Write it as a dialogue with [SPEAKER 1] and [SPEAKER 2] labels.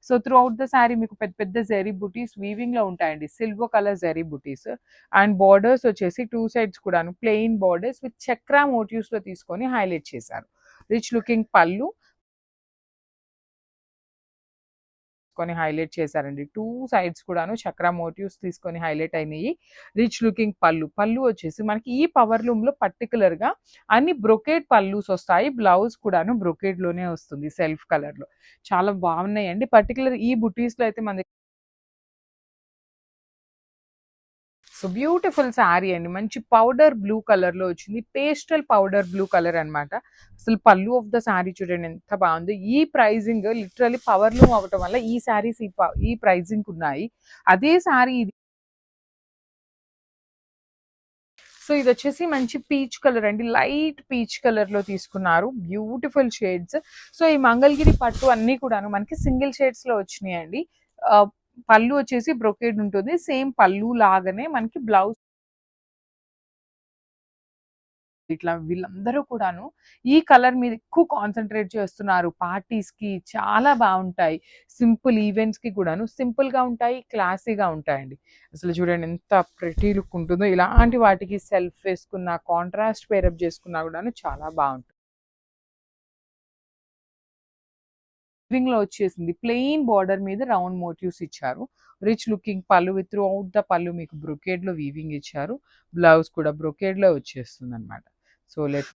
[SPEAKER 1] So through out the sari మీకు పెద్ద పెద్ద జెరీ బుటీస్ వీవింగ్ లో ఉంటాయండి, silver colour zari butis. And borders వచ్చేసి టూ సైడ్స్ కూడాను plain borders with chakra motifs లో తీసుకొని హైలైట్ చేశారు. రిచ్ లుకింగ్ పళ్ళు హైలైట్ చేశారండి. టూ సైడ్స్ కూడాను చక్రా మోటివ్స్ తీసుకొని హైలైట్ అయినాయి. రిచ్ లుకింగ్ పళ్ళు వచ్చేసి మనకి ఈ పవర్ లూమ్ లో పర్టికులర్ గా అన్ని బ్రొకేడ్ పల్లూస్ వస్తాయి. బ్లౌజ్ కూడాను బ్రొకేడ్ లోనే వస్తుంది సెల్ఫ్ కలర్ లో. చాలా బాగున్నాయండి. పర్టికులర్ ఈ బుటీస్ లో అయితే మన సో బ్యూటిఫుల్ శారీ అండి. మంచి పౌడర్ బ్లూ కలర్ లో వచ్చింది. పేస్టల్ పౌడర్ బ్లూ కలర్ అన్నమాట. అసలు పళ్ళు ఆఫ్ ద శారీ చూడండి ఎంత బాగుంది. ఈ ప్రైజింగ్ లిటరల్లీ పవర్ లూమ్ అవ్వటం వల్ల ఈ శారీస్ ఈ ప్రైజింగ్ ఉన్నాయి. అదే శారీ ఇది. సో ఇది వచ్చేసి మంచి పీచ్ కలర్ అండి, లైట్ పీచ్ కలర్ లో తీసుకున్నారు. Beautiful shades. సో ఈ మంగళగిరి పట్టు అన్ని కూడాను మనకి సింగిల్ షేడ్స్ లో వచ్చినాయండి. ఆ, పళ్ళు వచ్చేసి బ్రొకేడ్ ఉంటుంది. సేమ్ పళ్ళు లాగానే మనకి బ్లౌజ్ ఇట్లా వీళ్ళందరూ కూడాను ఈ కలర్ మీద ఎక్కువ కాన్సన్ట్రేట్ చేస్తున్నారు. పార్టీస్ కి చాలా బాగుంటాయి. సింపుల్ ఈవెంట్స్ కి కూడాను సింపుల్ గా ఉంటాయి, క్లాసీగా ఉంటాయండి. అసలు చూడండి ఎంత ప్రెటీ లుక్ ఉంటుందో. ఇలాంటి వాటికి సెల్ఫ్ వేసుకున్న, కాంట్రాస్ట్ పేరప్ చేసుకున్నా కూడాను చాలా బాగుంటుంది. వీవింగ్ లో వచ్చేసింది. ప్లెయిన్ బార్డర్ మీద రౌండ్ మోటివ్స్ ఇచ్చారు. రిచ్ లుకింగ్ పళ్ళు విత్ త్రూ అవుట్ ద పళ్ళు మీకు బ్రొకేడ్ లో వీవింగ్ ఇచ్చారు. బ్లౌజ్ కూడా బ్రొకేడ్ లో వచ్చేస్తుంది అనమాట. So let